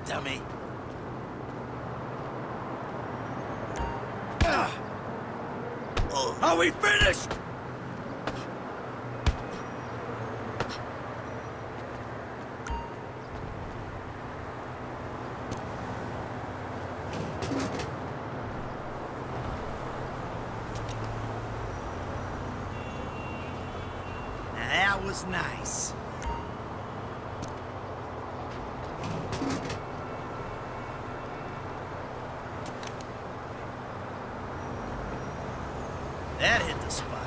dummy. Are we finished? Now that was nice. That hit the spot.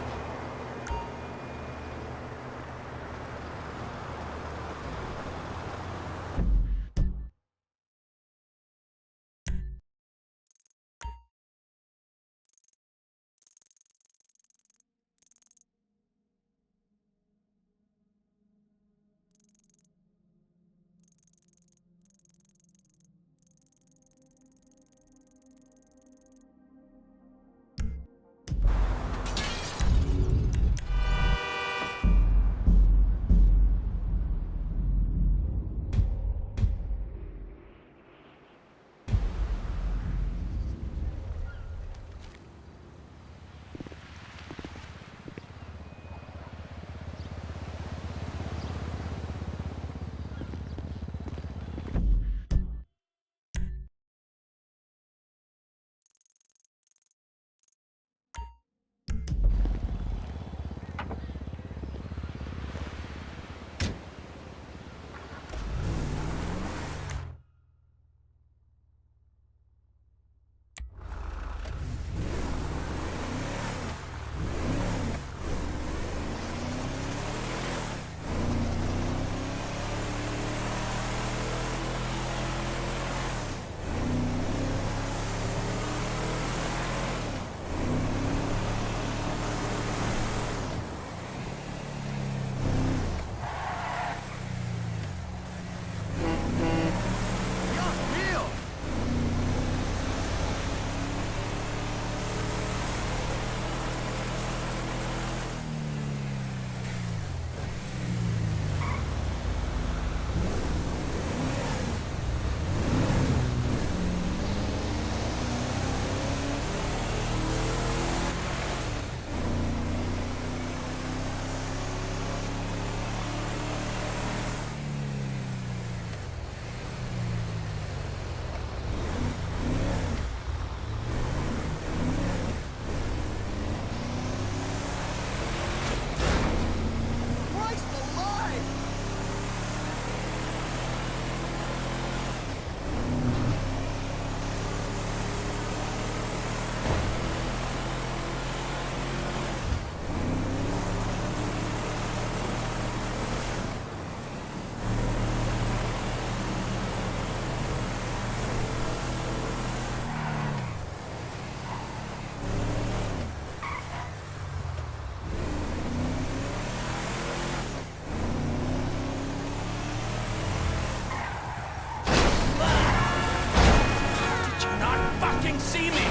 See me!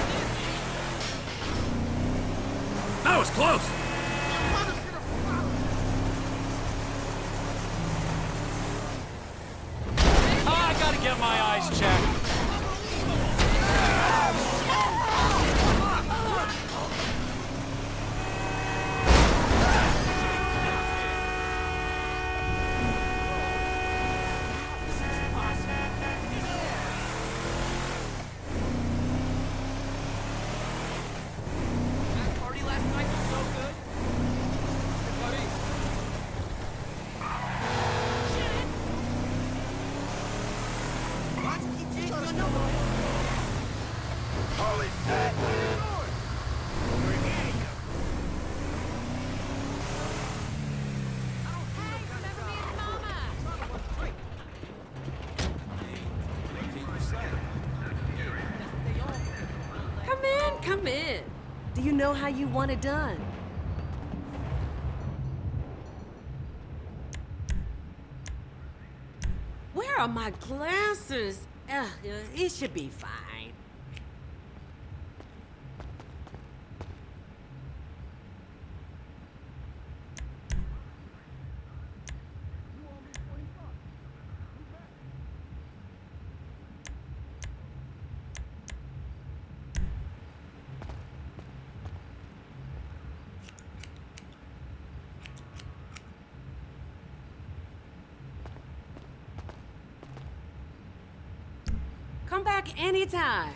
That was close! I gotta get my eyes checked. Holy shit! What are you doing? We're getting you. Come in. Do you know how you want it done? Where are my glasses? Ugh, it should be fine. Come back anytime.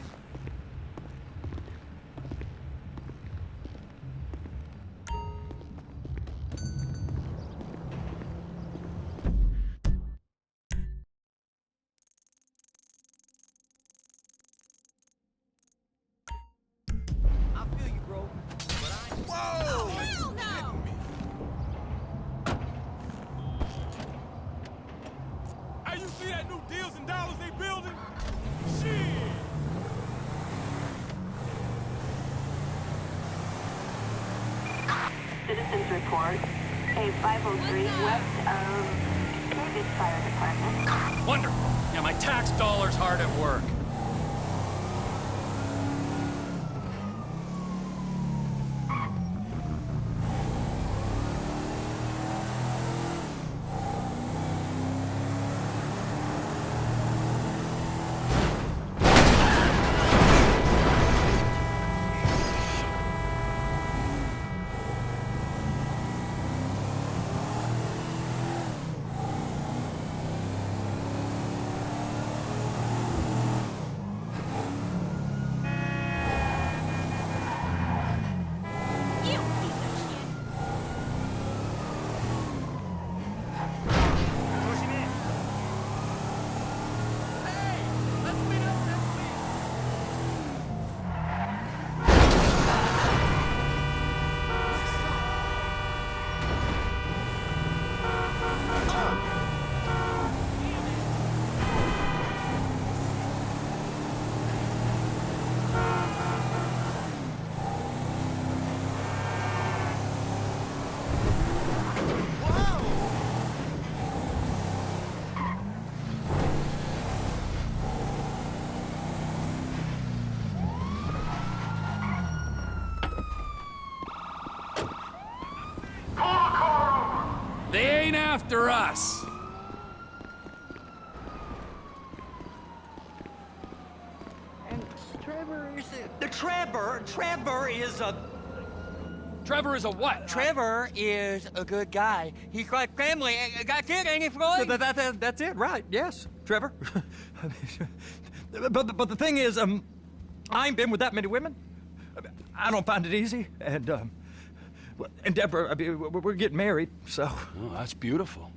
I feel you, bro. But I... Whoa! Hell no! Hey, you see that new deals and dollars they building? Shit! Citizens report a 503 west of Davis Fire Department. Wonderful. Yeah, my tax dollar's hard at work. You piece of shit. Pushing in. Hey, let's meet up next week. They ain't after us. And Trevor is Trevor is a Trevor is a what? Trevor is a good guy. He's like family. That's it, ain't it, Floyd? That's it, right? Yes, Trevor. but the thing is, I ain't been with that many women. I don't find it easy, and Deborah, I mean, we're getting married, so. Oh, that's beautiful.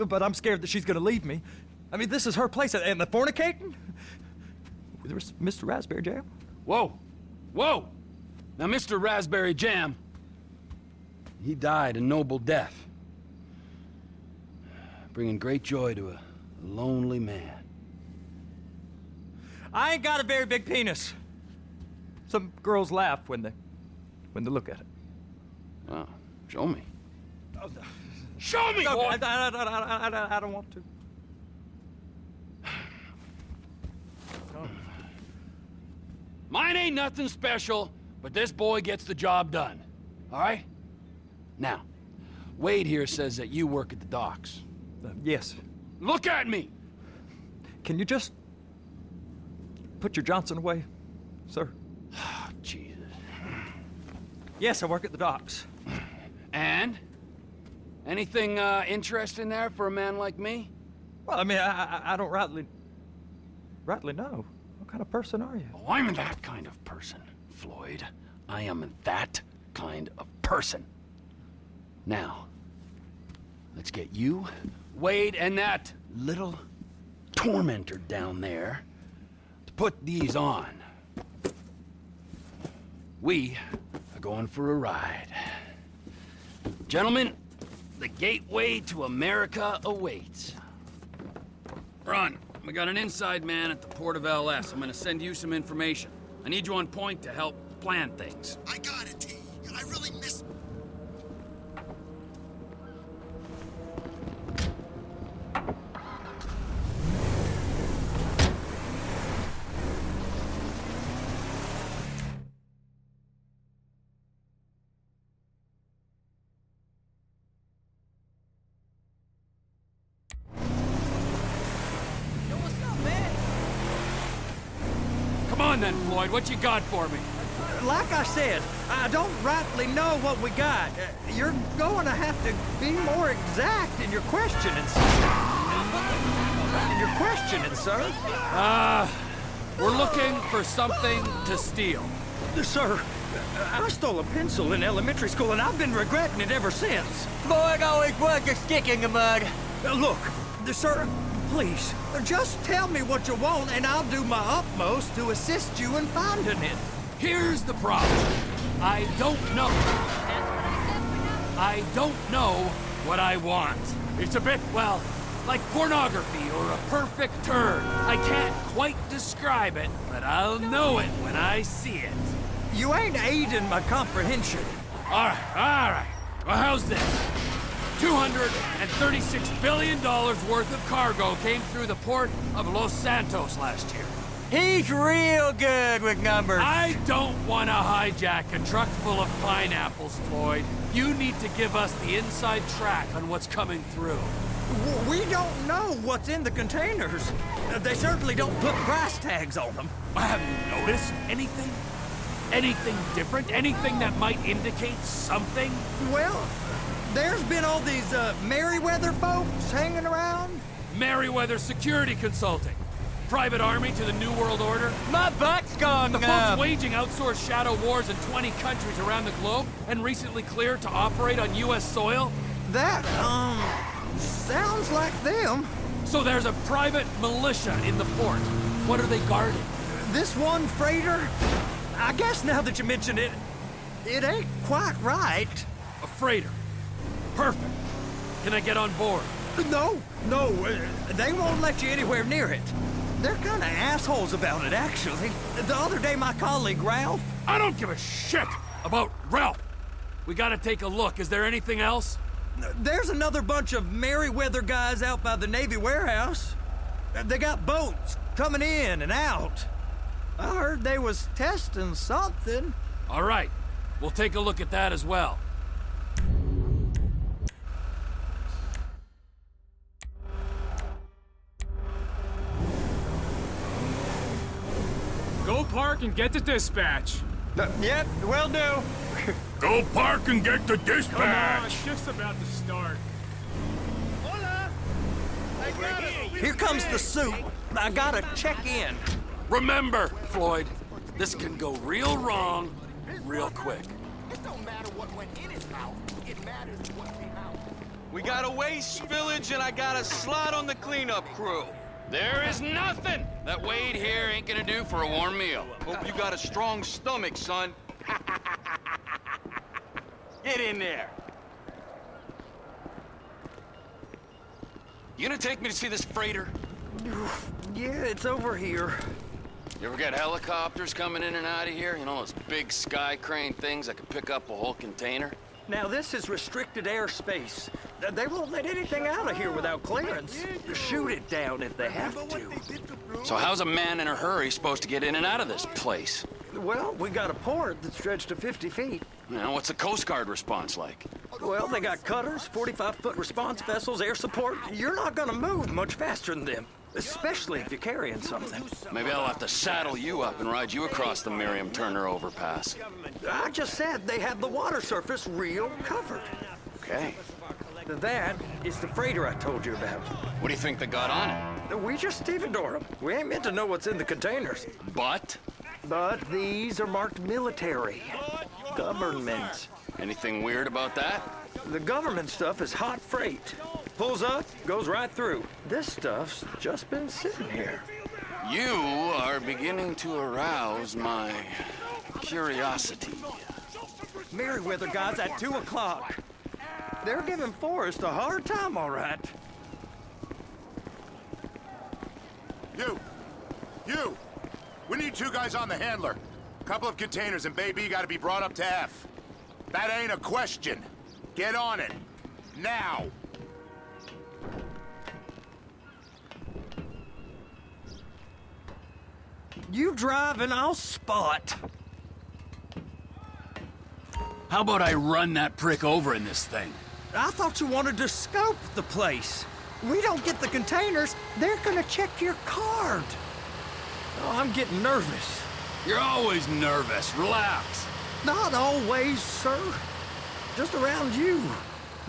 But I'm scared that she's gonna leave me. I mean, this is her place, and the fornicating with Mr. Raspberry Jam. Whoa. Whoa! Now, Mr. Raspberry Jam, he died a noble death, bringing great joy to a lonely man. I ain't got a very big penis. Some girls laugh when they look at it. Oh, show me. Oh, no. Show me, No, boy! I don't want to. Mine ain't nothing special, but this boy gets the job done. All right? Now, Wade here says that you work at the docks. Yes. Look at me! Can you just put your Johnson away, sir? Oh, Jesus. Yes, I work at the docks. And? Anything interesting there for a man like me? Well, I mean, I don't rightly know. What kind of person are you? Oh, I'm that kind of person, Floyd. I am that kind of person. Now, let's get you, Wade, and that little tormentor down there to put these on. We are going for a ride. Gentlemen, the gateway to America awaits. Ron, we got an inside man at the port of LS. I'm gonna send you some information. I need you on point to help plan things. I got it, T. I really miss... Yo, what's up, man? Come on then, Floyd, what you got for me? Like I said, I don't rightly know what we got. You're going to have to be more exact in your questioning, sir. We're looking for something to steal. Sir, I stole a pencil in elementary school, and I've been regretting it ever since. Boy, it always was a stick in the mud. Look, sir, please, just tell me what you want, and I'll do my utmost to assist you in finding it. Here's the problem. I don't know. I don't know what I want. It's a bit, well, like pornography or a perfect turn. I can't quite describe it, but I'll know it when I see it. You ain't aiding my comprehension. All right. Well, how's this? $236 billion worth of cargo came through the port of Los Santos last year. He's real good with numbers. I don't want to hijack a truck full of pineapples, Floyd. You need to give us the inside track on what's coming through. We don't know what's in the containers. They certainly don't put price tags on them. Have you noticed anything? Anything different? Anything that might indicate something? Well, there's been all these Merryweather folks hanging around. Merryweather Security Consulting. Private army to the New World Order. My butt's gone The numb. folks waging outsourced shadow wars in 20 countries around the globe and recently cleared to operate on U.S. soil. That, sounds like them. So there's a private militia in the port. What are they guarding? This one freighter, I guess now that you mention it, it ain't quite right. A freighter. Perfect. Can I get on board? No, they won't let you anywhere near it. They're kind of assholes about it, actually. The other day, my colleague, Ralph... I don't give a shit about Ralph. We gotta take a look. Is there anything else? There's another bunch of Merryweather guys out by the Navy warehouse. They got boats coming in and out. I heard they was testing something. All right. We'll take a look at that as well. Go park and get to dispatch. Yep, will do. Go park and get to dispatch. Come on, shift's about to start. Here comes the suit. I gotta check in. Remember, Floyd, this can go real wrong real quick. It don't matter what went in his mouth. It matters what came out. We got a waste spillage and I got a slot on the cleanup crew. There is nothing that Wade here ain't gonna do for a warm meal. Hope you got a strong stomach, son. Get in there. You gonna take me to see this freighter? Yeah, it's over here. You ever get helicopters coming in and out of here? You know, those big sky crane things that could pick up a whole container? Now, this is restricted airspace. They won't let anything out of here without clearance. Shoot it down if they have to. So how's a man in a hurry supposed to get in and out of this place? Well, we got a port that's stretched to 50 feet. You know, what's the Coast Guard response like? Well, they got cutters, 45-foot response vessels, air support. You're not gonna move much faster than them, especially if you're carrying something. Maybe I'll have to saddle you up and ride you across the Miriam Turner overpass. I just said they have the water surface real covered. Okay. That is the freighter I told you about. What do you think they got on it? We just stevedore them. We ain't meant to know what's in the containers. But? But these are marked military. Government. Anything weird about that? The government stuff is hot freight. Pulls up, goes right through. This stuff's just been sitting here. You are beginning to arouse my curiosity. Merryweather guys at 2 o'clock. They're giving Forrest a hard time, all right. You! We need 2 guys on the handler. Couple of containers and Baby gotta be brought up to F. That ain't a question. Get on it. Now! You drive and I'll spot. How about I run that prick over in this thing? I thought you wanted to scope the place. We don't get the containers, they're gonna check your card. Oh, I'm getting nervous. You're always nervous. Relax. Not always, sir. Just around you.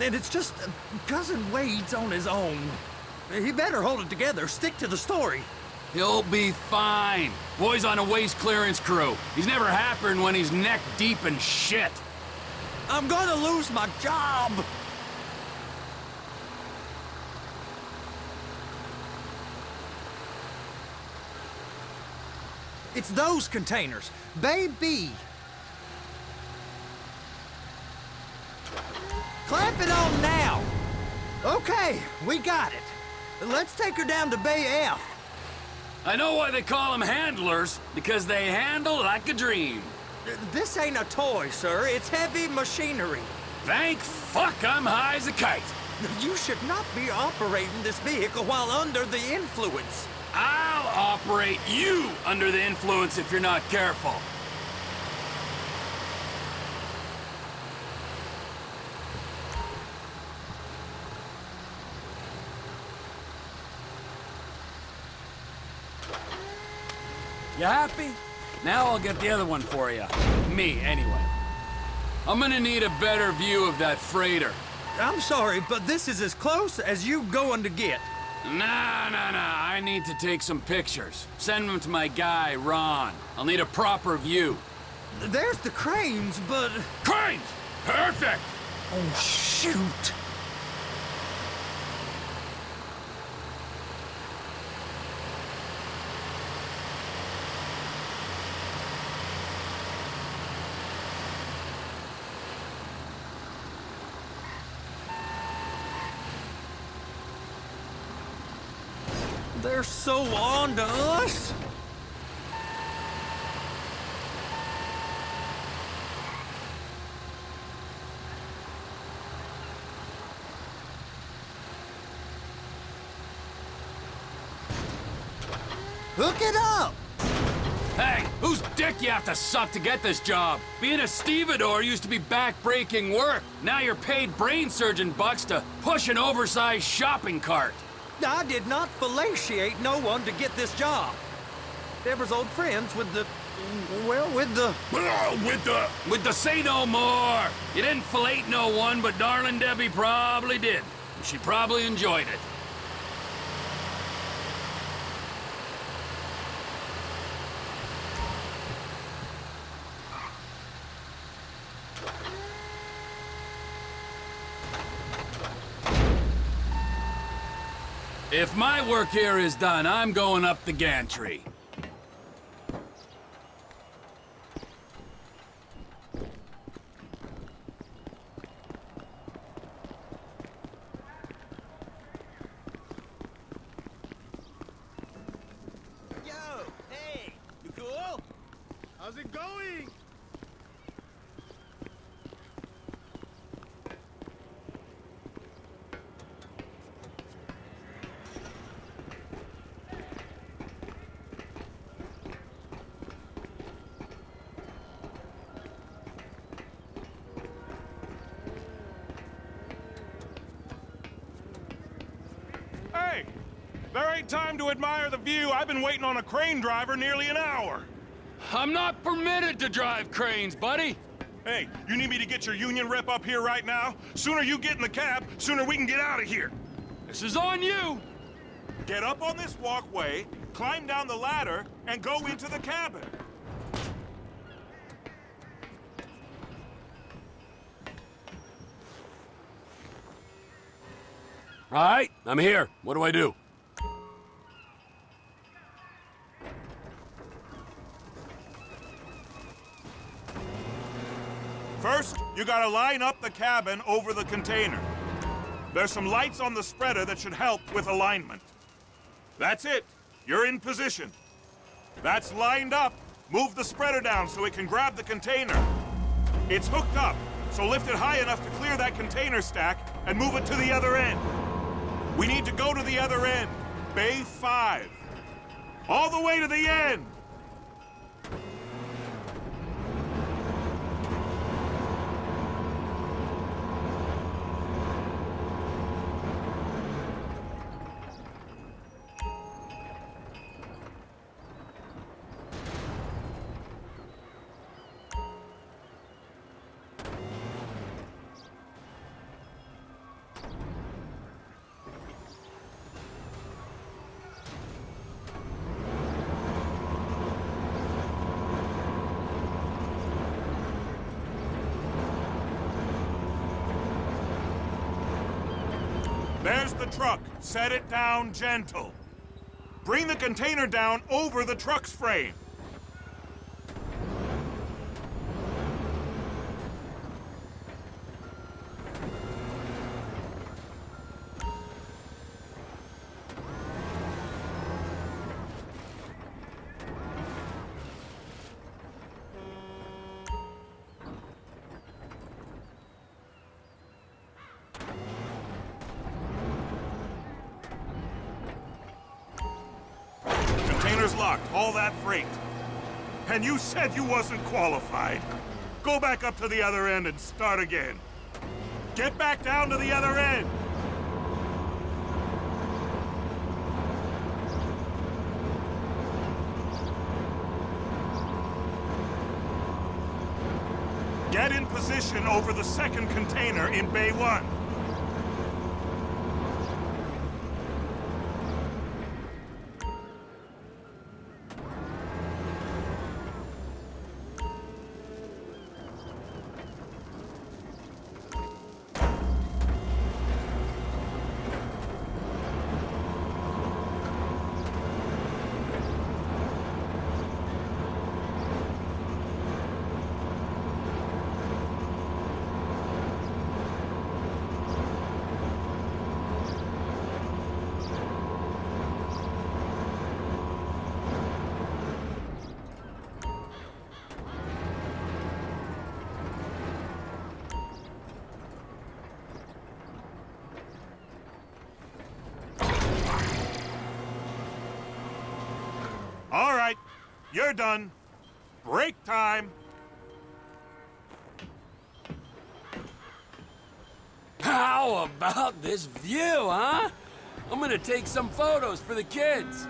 And it's just Cousin Wade's on his own. He better hold it together, stick to the story. He'll be fine. Boy's on a waste clearance crew. He's never happened when he's neck deep in shit. I'm gonna lose my job. It's those containers. Baby. Clamp it on now. Okay, we got it. Let's take her down to Bay F. I know why they call them handlers, because they handle like a dream. This ain't a toy, sir. It's heavy machinery. Thank fuck I'm high as a kite. You should not be operating this vehicle while under the influence. I'll operate you under the influence if you're not careful. You happy? Now I'll get the other one for you. Me, anyway. I'm gonna need a better view of that freighter. I'm sorry, but this is as close as you going to get. Nah. I need to take some pictures. Send them to my guy, Ron. I'll need a proper view. There's the cranes, but... Cranes! Perfect! Oh, shoot. They're so on to us. Hook it up! Hey, whose dick you have to suck to get this job? Being a stevedore used to be back-breaking work. Now you're paid brain surgeon bucks to push an oversized shopping cart. I did not fellatiate no one to get this job. Deborah's old friends with the... well, with the... With the say no more. You didn't fellate no one, but darling Debbie probably did. She probably enjoyed it. If my work here is done, I'm going up the gantry. Yo, hey, you cool? How's it going? Hey, there ain't time to admire the view. I've been waiting on a crane driver nearly an hour. I'm not permitted to drive cranes, buddy. Hey, you need me to get your union rep up here right now? Sooner you get in the cab, sooner we can get out of here. This is on you. Get up on this walkway, climb down the ladder, and go into the cabin. All right, I'm here. What do I do? First, you gotta line up the cabin over the container. There's some lights on the spreader that should help with alignment. That's it. You're in position. That's lined up. Move the spreader down so it can grab the container. It's hooked up, so lift it high enough to clear that container stack and move it to the other end. We need to go to the other end. Bay 5. All the way to the end. There's the truck. Set it down gentle. Bring the container down over the truck's frame. Container's locked, all that freight. And you said you wasn't qualified. Go back up to the other end and start again. Get back down to the other end. Get in position over the second container in Bay 1. All right, you're done. Break time. How about this view, huh? I'm gonna take some photos for the kids.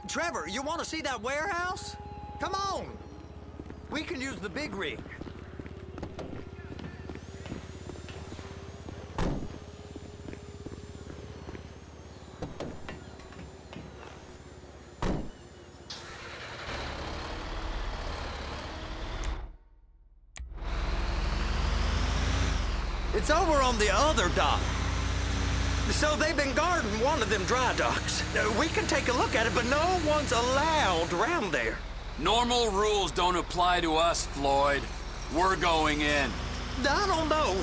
Trevor, you want to see that warehouse? Come on. We can use the big rig. It's over on the other dock. So they've been guarding one of them dry docks. We can take a look at it, but no one's allowed around there. Normal rules don't apply to us, Floyd. We're going in. I don't know.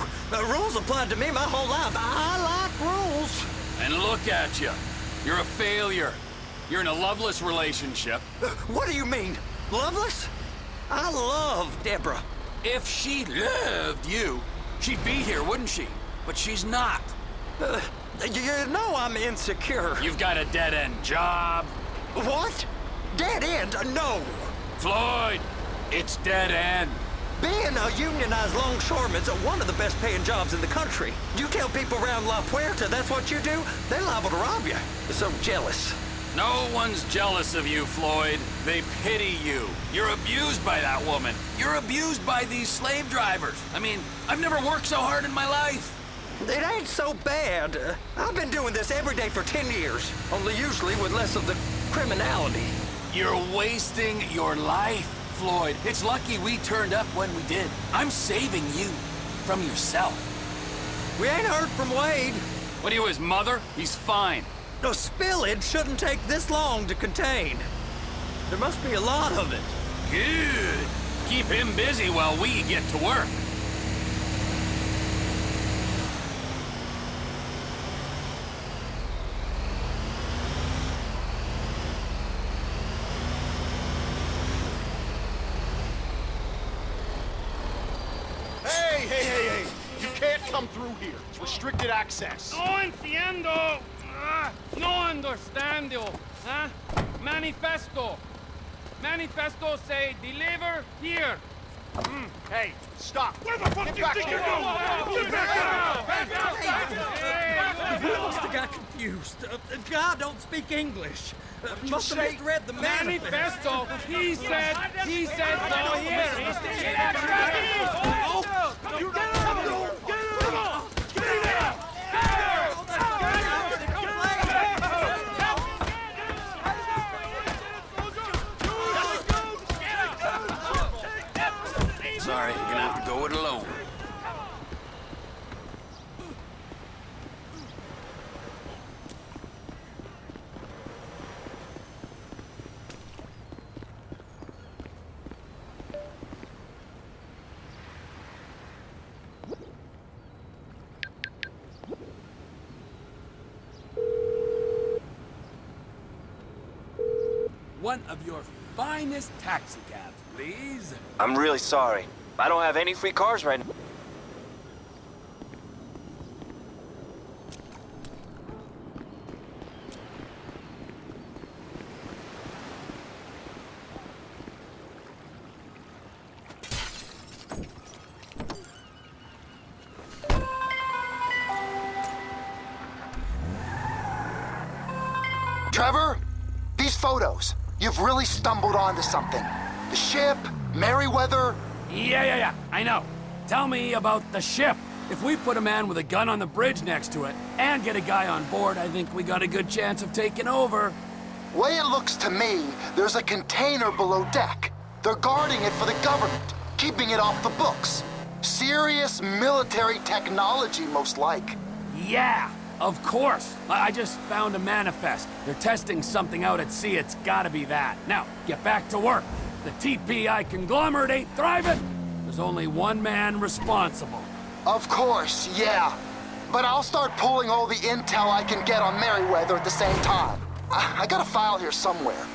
Rules applied to me my whole life. I like rules. And look at you. You're a failure. You're in a loveless relationship. What do you mean? Loveless? I love Deborah. If she loved you, she'd be here, wouldn't she? But she's not. You know I'm insecure. You've got a dead-end job. What? Dead end? No. Floyd, it's dead end. Being a unionized longshoreman's one of the best paying jobs in the country. You tell people around La Puerta that's what you do, they're liable to rob you. They're so jealous. No one's jealous of you, Floyd. They pity you. You're abused by that woman. You're abused by these slave drivers. I mean, I've never worked so hard in my life. It ain't so bad. I've been doing this every day for 10 years, only usually with less of the criminality. You're wasting your life, Floyd. It's lucky we turned up when we did. I'm saving you from yourself. We ain't heard from Wade. What are you, his mother? He's fine. No, spillage shouldn't take this long to contain. There must be a lot of it. Good. Keep him busy while we get to work. Hey! You can't come through here. It's restricted access. No entiendo. No understando. Huh? Manifesto. Manifesto say deliver here. Hey, stop. Where the fuck do you think you're going? You must have got confused. God don't speak English. Must have misread the manifesto. Manifesto. He said go here. You get out! Sorry, you're gonna have to go it alone. One of your finest taxi cabs, please. I'm really sorry. I don't have any free cars right now. Trevor, these photos. You've really stumbled onto something. The ship, Merryweather. Yeah, I know. Tell me about the ship. If we put a man with a gun on the bridge next to it and get a guy on board, I think we got a good chance of taking over. Way it looks to me, there's a container below deck. They're guarding it for the government, keeping it off the books. Serious military technology, most like. Yeah, of course. I just found a manifest. They're testing something out at sea. It's gotta be that. Now, get back to work. The TPI conglomerate ain't thriving. There's only one man responsible. Of course, yeah. But I'll start pulling all the intel I can get on Merryweather at the same time. I got a file here somewhere.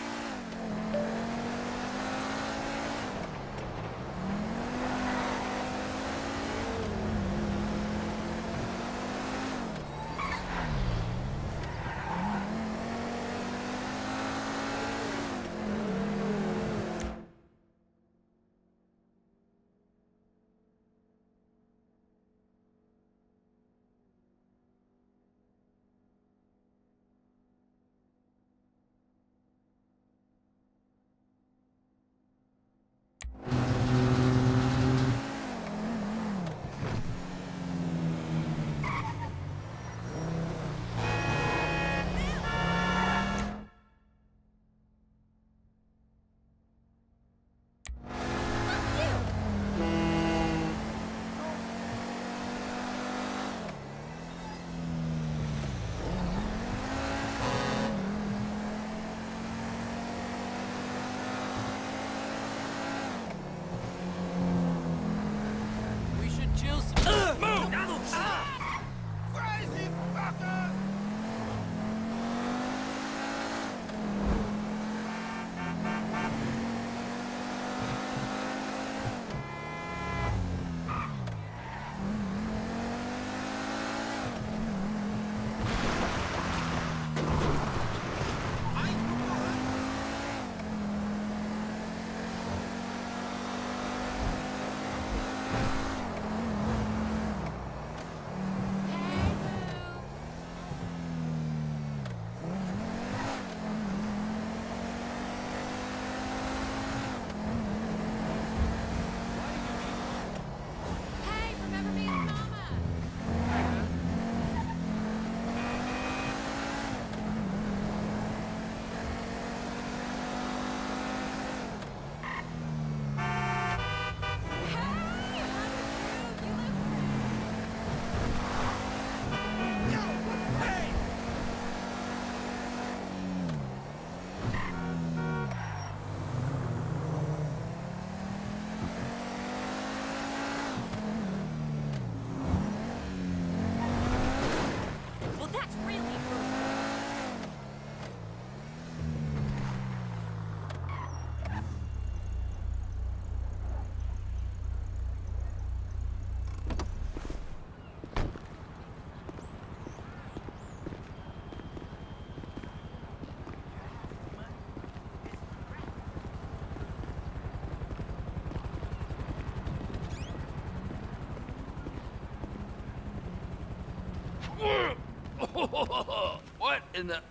What in the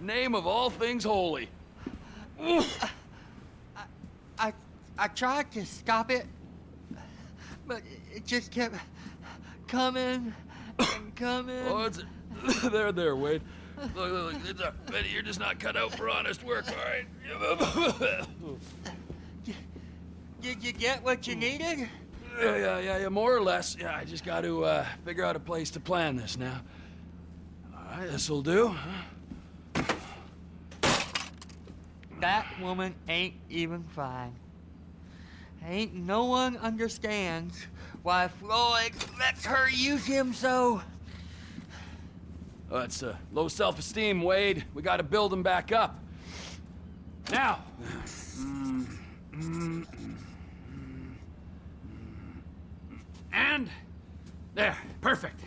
name of all things holy? I tried to stop it, but it just kept coming and coming. Oh, it's there, Wade. Look, Betty, you're just not cut out for honest work, all right? Did you get what you needed? Yeah, more or less. Yeah, I just got to figure out a place to plan this now. All right, this'll do. That woman ain't even fine. Ain't no one understands why Floyd lets her use him so. It's low self-esteem, Wade. We got to build him back up. Now. And there, perfect.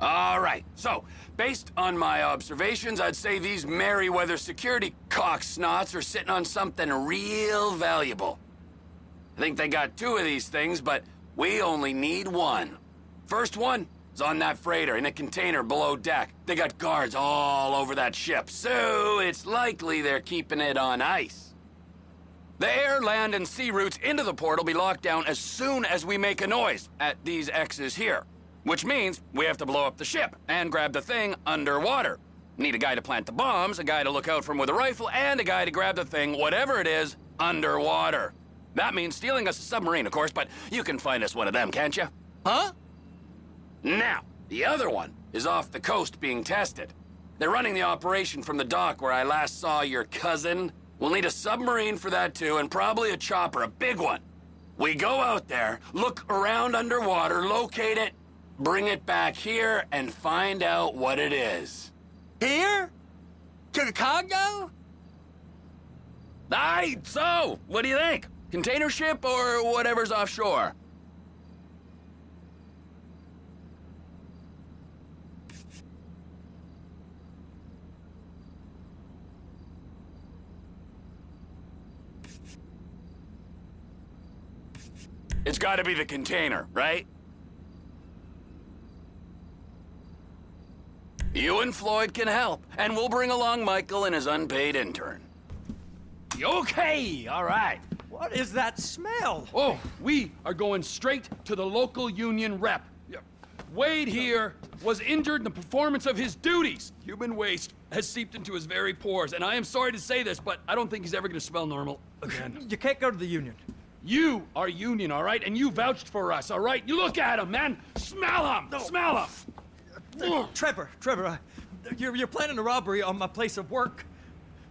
All right, so, based on my observations, I'd say these Merryweather security cocksnots are sitting on something real valuable. I think they got 2 of these things, but we only need 1. First one is on that freighter in a container below deck. They got guards all over that ship, so it's likely they're keeping it on ice. The air, land, and sea routes into the port will be locked down as soon as we make a noise at these X's here. Which means we have to blow up the ship and grab the thing underwater. Need a guy to plant the bombs, a guy to look out for him with a rifle, and a guy to grab the thing, whatever it is, underwater. That means stealing us a submarine, of course, but you can find us one of them, can't you? Huh? Now, the other one is off the coast being tested. They're running the operation from the dock where I last saw your cousin. We'll need a submarine for that too, and probably a chopper, a big one. We go out there, look around underwater, locate it, bring it back here, and find out what it is. Here? To the Congo? Aye, so, what do you think? Container ship or whatever's offshore? It's gotta be the container, right? You and Floyd can help, and we'll bring along Michael and his unpaid intern. Okay, all right. What is that smell? Oh, we are going straight to the local union rep. Wade here was injured in the performance of his duties. Human waste has seeped into his very pores, and I am sorry to say this, but I don't think he's ever gonna smell normal again. You can't go to the union. You are union, all right? And you vouched for us, all right? You look at him, man. Smell him. No. Smell him. Trevor, you're planning a robbery on my place of work.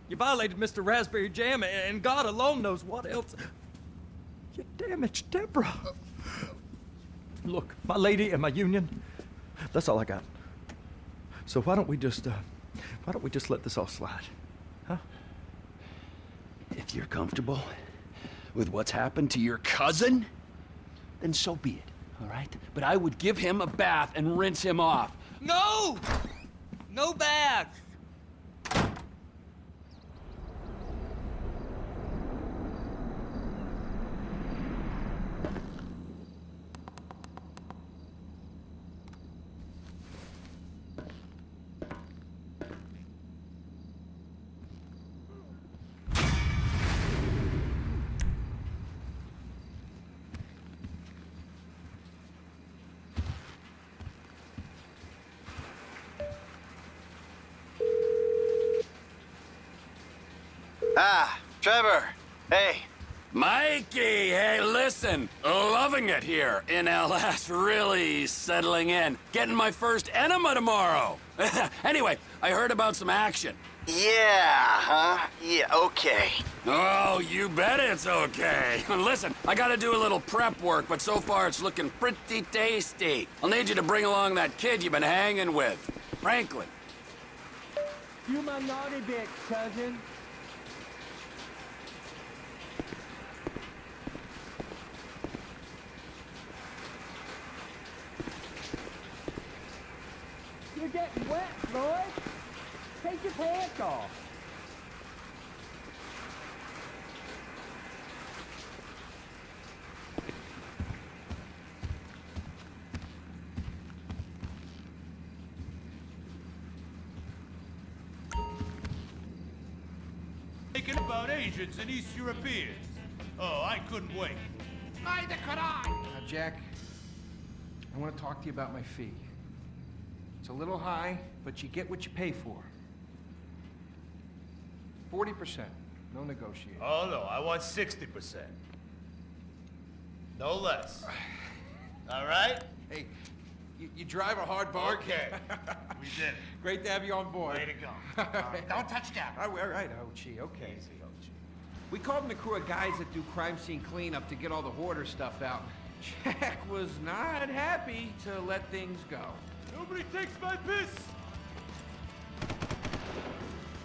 You violated Mr. Raspberry Jam, and God alone knows what else. You damaged Deborah. Look, my lady and my union, that's all I got. So why don't we just let this all slide, huh? If you're comfortable with what's happened to your cousin, then so be it, all right? But I would give him a bath and rinse him off. No! No baths! Ah, Trevor. Hey. Mikey, hey, listen. Loving it here in LS. Really settling in. Getting my first enema tomorrow. Anyway, I heard about some action. Yeah, huh? Yeah, okay. Oh, you bet it's okay. Listen, I gotta do a little prep work, but so far it's looking pretty tasty. I'll need you to bring along that kid you've been hanging with, Franklin. You my naughty bitch, cousin. You're getting wet, Floyd. Take your pants off. speaking about Asians and East Europeans. Oh, I couldn't wait. Neither could I. Now, Jack, I want to talk to you about my fee. It's a little high, but you get what you pay for. 40%, no negotiating. Oh, no, I want 60%. No less. All right? Hey, you drive a hard bargain. Okay. We did it. Great to have you on board. Way to go. Don't touch down. All right, Ochi, okay. Easy, Ochi. We called in a crew of guys that do crime scene cleanup to get all the hoarder stuff out. Jack was not happy to let things go. Nobody takes my piss.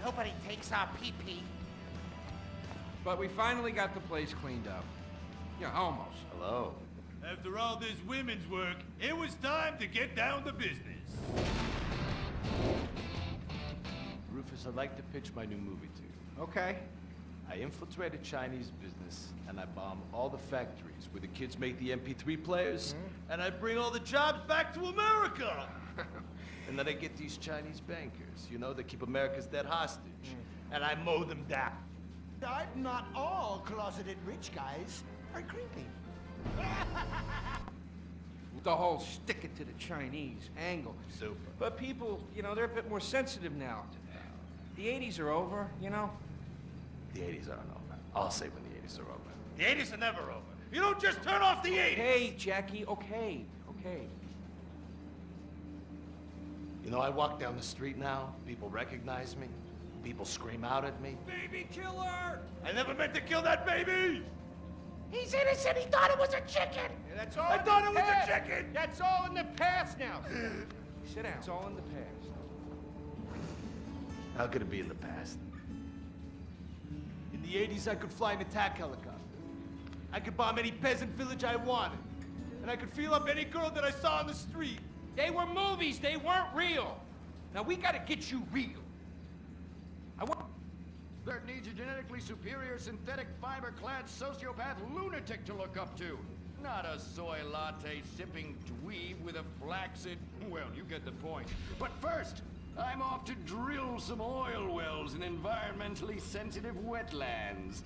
Nobody takes our pee-pee. But we finally got the place cleaned up. Yeah, almost. Hello. After all this women's work, it was time to get down to business. Rufus, I'd like to pitch my new movie to you. Okay. I infiltrate a Chinese business, and I bomb all the factories where the kids make the MP3 players. And I bring all the jobs back to America. And then I get these Chinese bankers, you know, that keep America's debt hostage. And I mow them down. Not all closeted rich guys are creepy. The whole stick it to the Chinese angle. Super. But people, you know, they're a bit more sensitive now. The 80s are over, you know? The 80s aren't over. I'll say when the 80s are over. The 80s are never over. You don't just turn off the 80s. Hey, Jackie, okay. You know, I walk down the street now, people recognize me, people scream out at me. Baby killer! I never meant to kill that baby! He's innocent. He thought it was a chicken. Yeah, that's all I thought it was a chicken! That's all in the past now. Sit down. It's all in the past. How could it be in the past? In the 80s, I could fly an attack helicopter. I could bomb any peasant village I wanted. And I could feel up any girl that I saw on the street. They were movies. They weren't real. Now we gotta get you real. I want. Bert needs a genetically superior synthetic fiber-clad sociopath lunatic to look up to. Not a soy latte sipping dweeb with a flaccid. Well, you get the point. But first, I'm off to drill some oil wells in environmentally sensitive wetlands.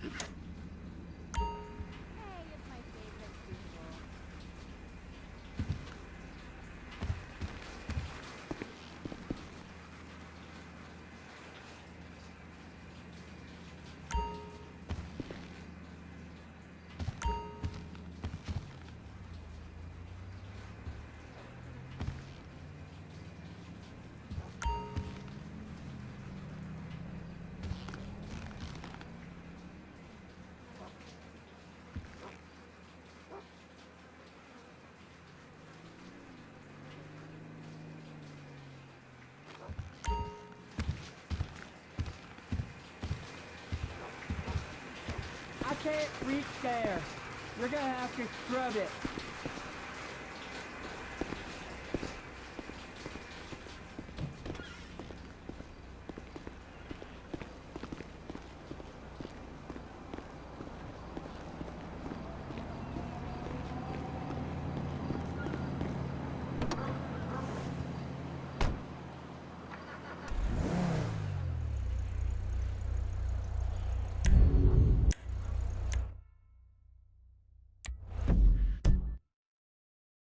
I can't reach there. You're gonna have to scrub it.